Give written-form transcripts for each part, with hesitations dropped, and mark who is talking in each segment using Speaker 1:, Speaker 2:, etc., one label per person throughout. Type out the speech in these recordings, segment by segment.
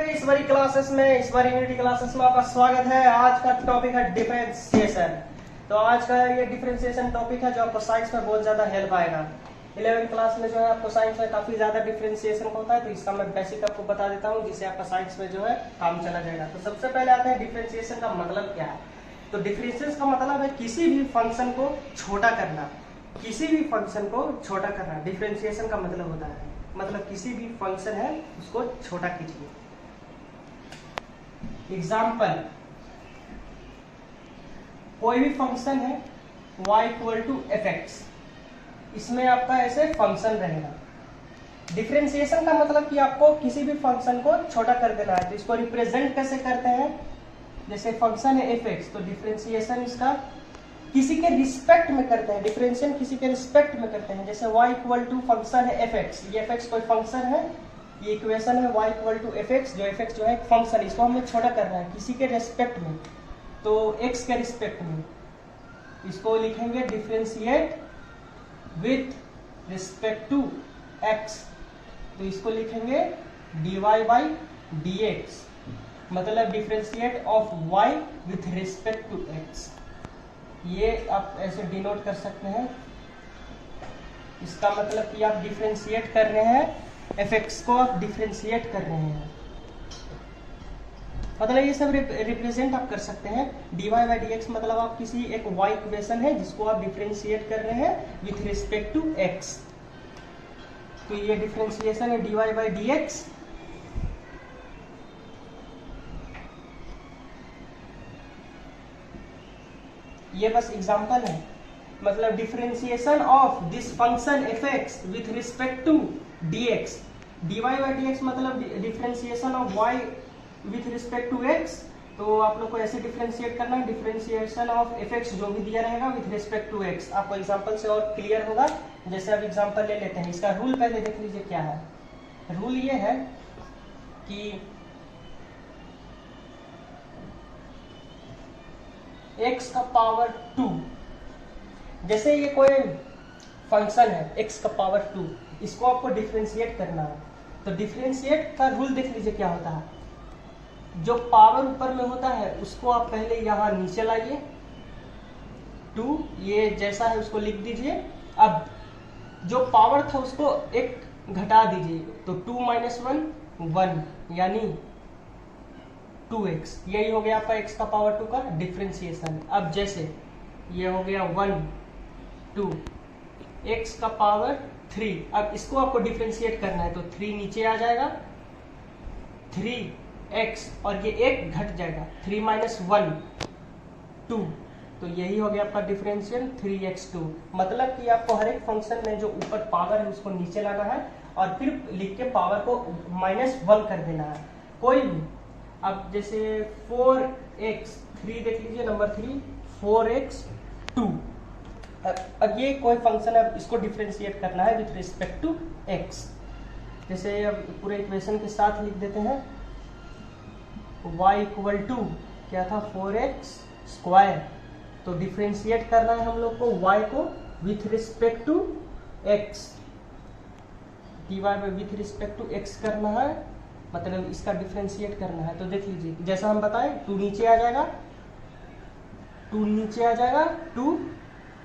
Speaker 1: ईश्वरी classes में, ईश्वरी unity classes में आपका स्वागत है। आज का टॉपिक है डिफरेंशिएशन। तो आज का ये डिफरेंशिएशन टॉपिक है जो आपको साइंस में बहुत ज्यादा हेल्प आएगा। 11वीं क्लास में जो है आपको साइंस में काफी ज्यादा डिफरेंशिएशन होता है, तो इसका मैं बेसिक आपको बता देता हूँ जिससे आपका साइंस में जो है काम चला जाएगा। तो सबसे पहले आते हैं डिफरेंशिएशन का मतलब क्या है। तो डिफरेंशिएशन का मतलब है किसी भी फंक्शन को छोटा करना, किसी भी फंक्शन को छोटा करना डिफरेंशिएशन का मतलब होता है। मतलब किसी भी फंक्शन है उसको छोटा कीजिए। एग्जाम्पल, कोई भी फंक्शन है y इक्वल टू fx, इसमें आपका ऐसे फंक्शन रहेगा। डिफरेंशिएशन का मतलब कि आपको किसी भी फंक्शन को छोटा कर देना है। तो इसको रिप्रेजेंट कैसे करते हैं, जैसे फंक्शन है fx, तो डिफरेंशिएशन इसका किसी के रिस्पेक्ट में करते हैं। डिफरेंशिएशन किसी के रिस्पेक्ट में करते हैं। जैसे y इक्वल टू फंक्शन है fx, ये fx कोई फंक्शन है, ये इक्वेशन है y इक्वल टू fx, जो fx जो है एक फंक्शन, इसको हमें छोटा करना है किसी के रिस्पेक्ट में, तो x के रिस्पेक्ट में। इसको लिखेंगे differentiate with respect to x, तो इसको लिखेंगे dy बाई dx, मतलब differentiate of y with respect to x। ये आप ऐसे डिनोट कर सकते हैं। इसका मतलब कि आप डिफरेंशिएट कर रहे हैं fx को, आप डिफरेंशिएट कर रहे हैं, मतलब ये सब रिप्रेजेंट आप कर सकते हैं। dy बाई dx मतलब आप किसी एक y इक्वेशन है जिसको आप डिफरेंशिएट कर रहे हैं विथ रिस्पेक्ट टू x, तो ये डिफरेंशिएशन है dy बाई dx। ये बस एग्जांपल है, मतलब differentiation of this function fx with respect to dx। dy by dx मतलब differentiation of y with respect to x, तो आप लोग को ऐसे डिफरेंशिएट करना है, डिफरेंशिएशन ऑफ fx जो भी दिया रहेगा विथ रिस्पेक्ट टू x। आपको एग्जांपल से और क्लियर होगा। जैसे अब एग्जांपल ले लेते हैं, इसका रूल पहले देख लीजिए क्या है। रूल ये है कि x का पावर 2, जैसे ये कोई फंक्शन है x का पावर 2, इसको आपको डिफरेंशिएट करना है। तो डिफरेंशिएट का रूल देख लीजिए क्या होता है। जो पावर ऊपर में होता है उसको आप पहले यहाँ नीचे लाइए, 2 ये जैसा है उसको लिख दीजिए। अब जो पावर था उसको एक घटा दीजिए, तो 2 माइनस 1 1, यानी 2x। यही हो गया आपका x का पावर 2 का डिफरेंशिएशन। अब जैसे ये हो गया 1 2, x का पावर 3, अब इसको आपको डिफरेंशिएट करना है, तो 3 नीचे आ जाएगा, 3x और ये एक घट जाएगा, 3 माइनस 1 2, तो यही हो गया आपका डिफरेंशियल 3x2। मतलब कि आपको हर एक फंक्शन में जो ऊपर पावर है उसको नीचे लाना है और फिर लिख के पावर को -1 कर देना है कोई भी। अब जैसे 4x 3 देख लीजिए, नंबर 3 4x2। अब ये कोई फंक्शन है, इसको डिफरेंशिएट करना है विथ रिस्पेक्ट टू x। जैसे अब पूरे इक्वेशन के साथ लिख देते हैं, y इक्वल टू क्या था 4x स्क्वायर, तो डिफरेंशिएट करना है हम लोग को y को with respect to x, dy by with respect to x करना है, मतलब इसका डिफरेंशिएट करना है। तो देख लीजिए जैसा हम बताएं, 2 नीचे आ जाएगा, 2 नीचे आ जाएगा 2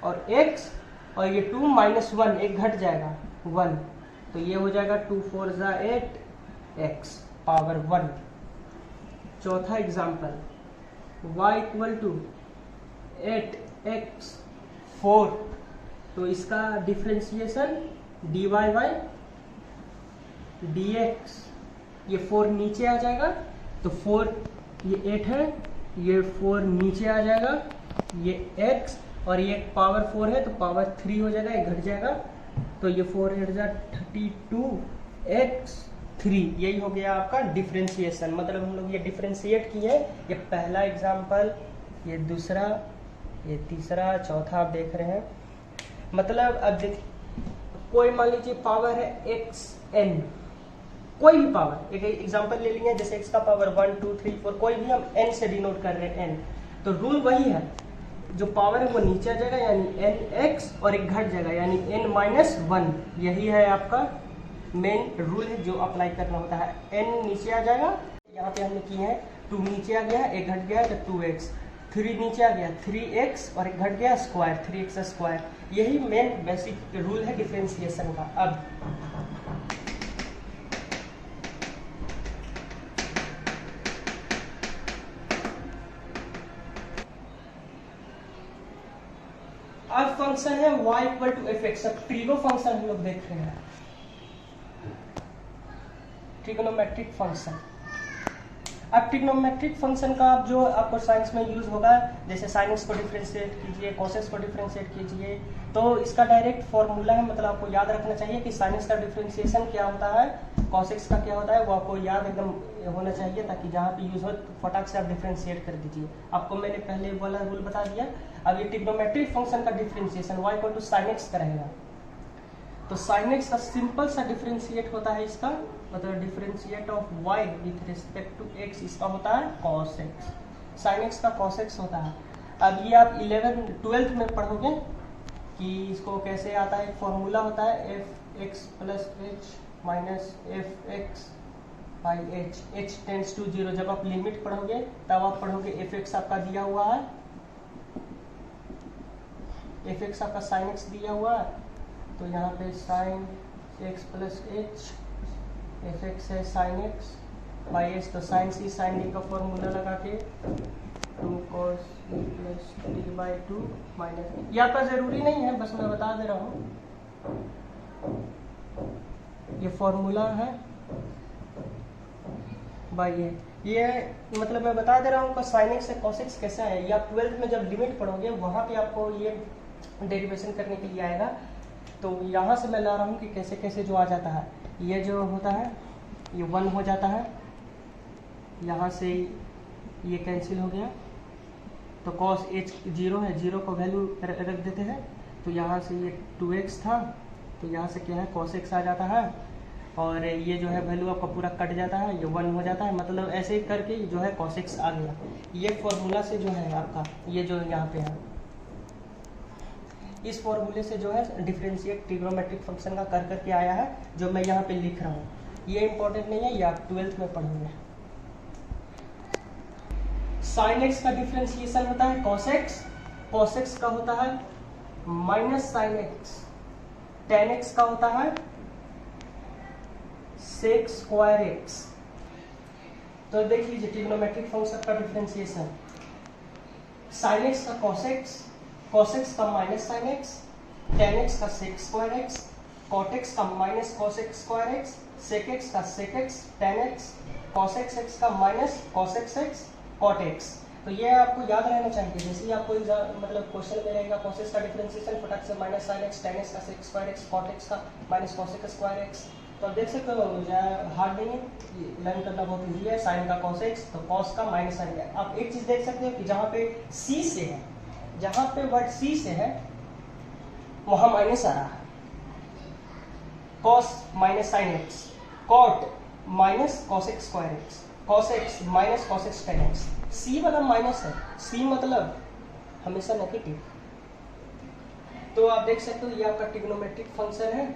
Speaker 1: और x, और ये 2 माइनस 1 एक घट जाएगा 1, तो ये हो जाएगा 2 4 जा 8 x पावर 1। चौथा example, y equal to 8x 4, तो इसका डिफरेंशिएशन dy बाई dx, ये 4 नीचे आ जाएगा, तो 4 ये 8 है, ये 4 नीचे आ जाएगा, ये x और ये पावर 4 है तो पावर 3 हो जाएगा, ये घट जाएगा, तो ये 4 8 जा 32x 3। यही हो गया आपका डिफरेंशिएशन। मतलब हम लोग ये डिफरेंशिएट किए, ये पहला एग्जाम्पल, ये दूसरा, ये तीसरा, चौथा आप देख रहे हैं। मतलब अब देखिए, कोई मान लीजिए पावर है xn, कोई भी पावर, एक एग्जांपल ले लिए, जैसे x का पावर 1 2 3 4, कोई भी हम n से डिनोट कर रहे हैं n, तो रूल वही है, जो पावर है वो नीचे आ जाएगा यानी nx और एक घट जाएगा यानी n माइनस 1। यही है आपका मेन रूल है जो अप्लाई करना होता है। n नीचे आ जाएगा, यहाँ पे हमने किए हैं 2 नीचे आ गया, एक घट गया तो 2x, 3 नीचे आ गया 3x और एक घट गया स्क्वायर 3x स्क्वायर। यही मेन बेसिक रूल है डिफरेंशिएशन का। अब फंक्शन है y equal to F X. अब ट्रिगो फंक्शन हम लोग देख रहे हैं, ट्रिग्नोमेट्रिक फंक्शन। अब ट्रिग्नोमेट्रिक फंक्शन का आप जो आपको साइंस में यूज होगा, जैसे साइन एक्स को डिफरेंशिएट कीजिए, कॉस एक्स को डिफरेंशिएट कीजिए, तो इसका डायरेक्ट फॉर्मूला है, मतलब आपको याद रखना चाहिए कि साइन एक्स का डिफरेंशिएशन क्या होता है, कॉस एक्स का क्या होता है, वो आपको याद एकदम होना चाहिए, ताकि जहाँ पे यूज हो फटाक से आप डिफरेंशिएट कर दीजिए। आपको मैंने पहले वाला रूल बता दिया। अब ये ट्रिग्नोमेट्रिक फंक्शन का differentiation y equal to sine X करेगा, तो साइन एक्स का सिंपल सा डिफरेंशिएट होता है इसका, मतलब differentiate of y with respect to x, इसका होता है cos x। साइन एक्स का cos x होता है। अब ये आप 12th में पढ़ोगे कि इसको कैसे आता है, एक फॉर्मूला होता है F X plus H minus F X by H, H tends to 0। जब आप लिमिट पढ़ोगे तब आप पढ़ोगे एफ एक्स आपका दिया हुआ है, एफ एक्स आपका साइन एक्स दिया हुआ है, तो यहाँ पे sign X plus H, F x है साइन एक्स बाई एच, तो साइन सी साइन डी का फॉर्मूला लगा के 2 cos e plus D by 2 minus, ये आपका जरूरी नहीं है, बस मैं बता दे रहा हूँ, ये फॉर्मूला है बाई ये मतलब मैं बता दे रहा हूँ साइन एक्स से कॉस एक्स कैसा है। ये आप 12th में जब लिमिट पढ़ोगे वहाँ पे आपको ये डेरिवेशन करने के लिए आएगा। तो यहाँ से मैं ला रहा हूँ कि कैसे कैसे जो आ जाता है, ये जो होता है ये 1 हो जाता है, यहाँ से ये कैंसिल हो गया, तो cos h 0 है, 0 को वैल्यू रख देते हैं, तो यहाँ से ये 2x था, तो यहाँ से क्या है cos x आ जाता है, और ये जो है वैल्यू आपका पूरा कट जाता है, ये 1 हो जाता है, मतलब ऐसे ही करके जो है cos x आ गया। ये फॉर्मूला से जो है आपका ये जो यहाँ पे है, इस फॉर्मूले से जो है डिफरेंशिएट ट्रिग्नोमेट्रिक फंक्शन का कर करके आया है, जो मैं यहाँ पे लिख रहा हूँ। ये इंपॉर्टेंट नहीं है, ये आप 12th में पढ़ोगे। साइन एक्स का डिफरेंशिएशन होता है cos x, cos x का होता है minus sine x, tan x का होता है sec स्क्वायर एक्स। तो देख लीजिए ट्रिग्नोमेट्रिक फंक्शन का डिफरेंशिएशन, साइन एक्स का cos x, cos x का minus sine x, tan x का sec square x, cot x का minus cos x square x, sec x का sec x, tan x, cos x का minus cos x cot x। तो ये आपको याद रहना चाहिए, जैसे ही आपको मतलब क्वेश्चन में रहेगा cos x का डिफरेंशिएशन, फटाक से minus sine x, tan x का sec square x, cot x का minus cos x square x. तो आप देख सकते हो हार्ड नहीं है, लर्न करना बहुत ईजी है। साइन का cos x, तो cos का माइनस साइन का। आप एक चीज देख सकते हो कि जहाँ पे c से है, जहाँ पे वर्ड c से है वहां माइनस आ रहा है, cos minus sine x, cot minus cos x square x, cos x minus cos x tan x। c वाला माइनस है, c मतलब हमेशा नेगेटिव। तो आप देख सकते हो ये आपका ट्रिग्नोमेट्रिक फंक्शन है,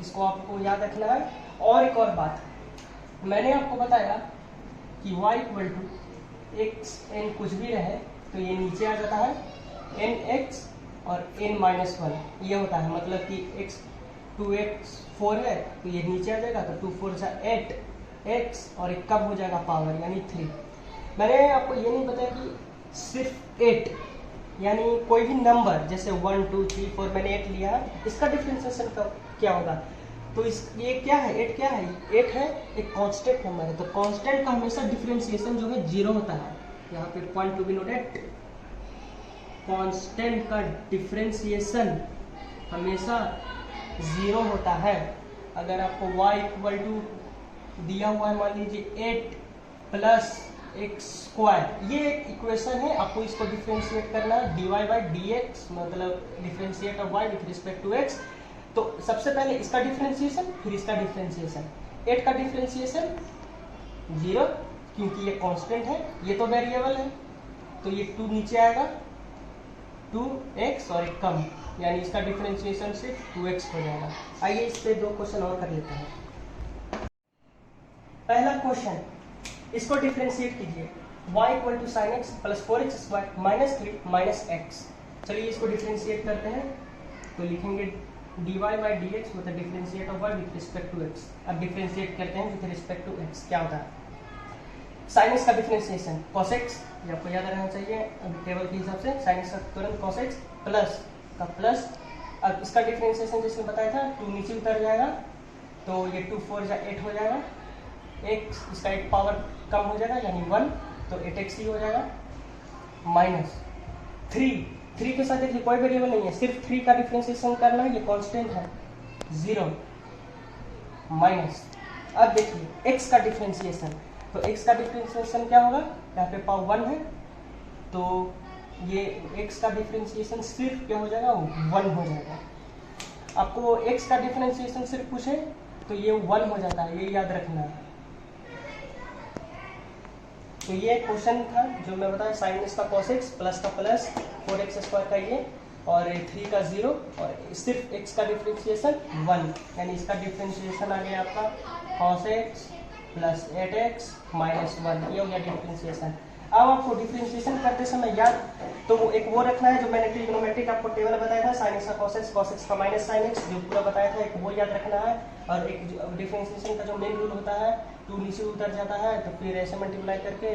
Speaker 1: इसको आपको याद रखना है। और एक और बात, मैंने आपको बताया कि y equal to X N कुछ भी रहे तो ये नीचे आ जाता है nx और n माइनस 1, ये होता है, मतलब कि x 2x 4 है तो ये नीचे आ जाएगा, तो 2 4 8 x और एक कब हो जाएगा पावर यानी 3। मैंने आपको ये नहीं बताया कि सिर्फ 8 यानी कोई भी नंबर जैसे 1 2 3 4 मैंने 8 लिया है, इसका डिफरेंशिएशन क्या होगा, तो इस ये क्या है, 8 क्या है, 8 है एक कांस्टेंट नंबर है, तो कांस्टेंट का हमेशा डिफरेंशिएशन जो है 0 होता है। यहाँ पे point to be noted, constant का डिफरेंशिएशन हमेशा 0 होता है। अगर आपको y इक्वल टू दिया हुआ है, मान लीजिए 8 प्लस एक्स स्क्वायर, ये एक इक्वेशन है, आपको इसको डिफरेंशिएट करना है dy बाई dx, मतलब differentiate of y with respect to x। तो सबसे पहले इसका डिफरेंशिएशन, फिर इसका डिफरेंशिएशन। 8 का डिफरेंशिएशन 0 क्योंकि ये कांस्टेंट है, ये तो वेरिएबल है, तो ये 2 नीचे आएगा, 2x और एक कम, यानी इसका डिफरेंशिएशन से 2x हो जाएगा। आइए इससे 2 क्वेश्चन और कर लेते हैं। पहला क्वेश्चन, इसको डिफ्रेंशिएट कीजिए, y equal to sine X plus 4x square minus 3 minus X. चलिए इसको डिफ्रेंशिएट करते हैं, तो लिखेंगे dy बाई डी एक्स मतलब differentiate of y with respect to x। अब डिफ्रेंशिएट करते हैं विथ रिस्पेक्ट टू x, क्या होता है साइन एक्स का डिफ्रेंशिएशन cos x, ये आपको याद रहना चाहिए अभी टेबल के हिसाब से, साइन एक्स का तुरंत cos x प्लस का प्लस, अब इसका डिफ्रेंशिएशन जिसने बताया था 2 नीचे उतर जाएगा, तो ये 2 4 जा 8 हो जाएगा, x इसका एक पावर कम हो जाएगा यानी 1, तो 8x ही हो जाएगा, माइनस 3 के साथ देखिए कोई वेरिएबल नहीं है, सिर्फ 3 का डिफ्रेंशिएशन करना है, ये कांस्टेंट है 0, माइनस अब देखिए x का डिफ्रेंशिएशन, तो x का डिफ्रेंशिएशन क्या होगा, यहाँ पे पावर 1 है, तो ये x का डिफ्रेंशिएशन सिर्फ क्या हो जाएगा 1 हो जाएगा। आपको x का डिफ्रेंशिएशन सिर्फ पूछे तो ये 1 हो जाता है, ये याद रखना है। तो ये क्वेश्चन था जो मैं बताया, साइन एक्स का cos x प्लस का प्लस 4x स्क्वायर का ये और 3 का 0 और सिर्फ x का डिफ्रेंशिएशन 1, यानी इसका डिफ्रेंशिएशन आ गया आपका cos x plus 8x minus 1, ये हो गया डिफ्रेंशिएशन। अब आपको डिफ्रेंशिएशन करते समय याद तो एक वो रखना है जो मैंने ट्रिग्नोमेट्रिक आपको टेबल बताया था, साइन एक्स का cos x का माइनस साइन एक्स जो पूरा बताया था, एक वो याद रखना है। और एक डिफ्रेंशिएशन का जो मेन रूल होता है 2 नीचे उतर जाता है तो फिर ऐसे मल्टीप्लाई करके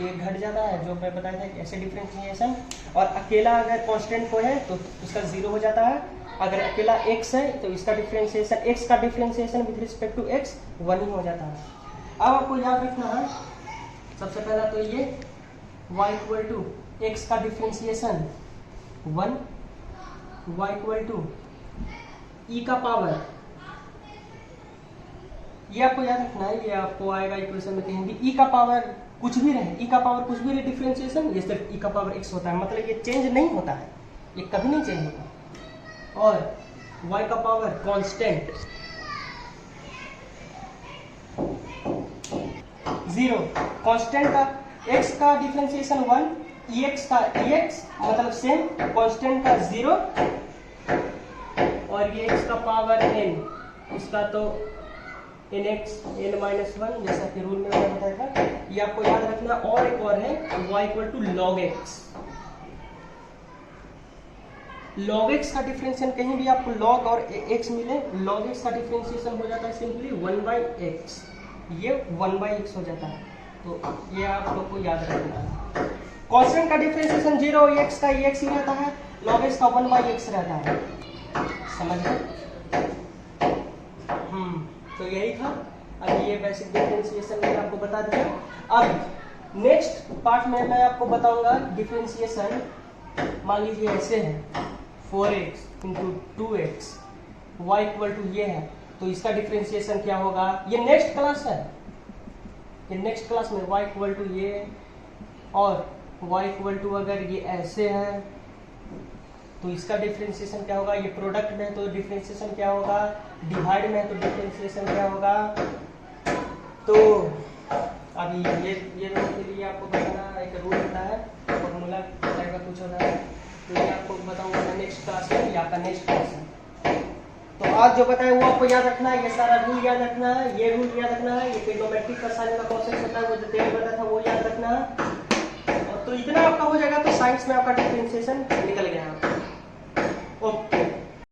Speaker 1: ये घट जाता है, जो मैं बताया था ऐसे डिफ्रेंशिएशन। और अकेला अगर कांस्टेंट को है तो उसका 0 हो जाता है, अगर अकेला x है तो इसका डिफ्रेंशिएशन x का differentiation with respect to x 1 ही हो जाता है। अब आपको याद रखना है सबसे पहला तो ये y इक्वल टू एक्स का डिफ्रेंशिएशन 1, y इक्वल टू ई का पावर, ये आपको याद रखना है, ये आपको आएगा इक्वेशन में कहीं भी ई का पावर कुछ भी रहे, ई का पावर कुछ भी रहे डिफ्रेंशिएशन, ये सिर्फ ई का पावर x होता है, मतलब ये चेंज नहीं होता है, ये कभी नहीं चेंज होता। और y का पावर कांस्टेंट 0, कांस्टेंट का x का डिफरेंशिएशन 1, ex का ex मतलब सेम, कांस्टेंट का 0 और ये x का पावर n, इसका तो nx n-1 जैसा कि रूल में मैंने बताया था, ये आपको याद रखना। और एक और है y equal to log x, log x का डिफरेंशिएशन कहीं भी आपको log और x मिले, log x का डिफरेंशिएशन हो जाता है सिंपली 1/x, ये 1/x हो जाता है, तो ये आप लोग को याद रखना है। कांस्टेंट का डिफरेंशिएशन 0, x का x ही रहता है, log x का 1/x रहता है, समझ गए? तो यही था, अब ये बेसिक डिफरेंशिएशन मैंने आपको बता दिया। अब नेक्स्ट पार्ट में मैं आपको बताऊंगा डिफरेंशिएशन, मान लीजिए ऐसे है 4x into 2x, y equal to ये है, तो इसका डिफरेंशिएशन क्या होगा, ये नेक्स्ट क्लास है, ये नेक्स्ट क्लास में y इक्वल टू ये और y इक्वल टू अगर ये ऐसे है तो इसका डिफरेंशिएशन क्या होगा, ये प्रोडक्ट में है तो डिफरेंशिएशन क्या होगा, डिवाइड में है तो डिफरेंशिएशन क्या होगा। तो अभी ये दोनों के लिए आपको बताना एक रूल होता है, फॉर्मूला टाइप का कुछ होता है, तो ये आपको बताऊंगा मैं नेक्स्ट क्लास में, ये आपका नेक्स्ट क्लास है। तो आज जो बताया वो आपको याद रखना है, ये सारा रूल याद रखना है, ये रूल याद रखना है, ये ट्रिग्नोमेट्रिक का साइन का कॉन्सेप्ट होता है वो जो टेबल बताया था वो याद रखना है। तो इतना आपका हो जाएगा तो साइंस में आपका डिफरेंशिएशन निकल गया।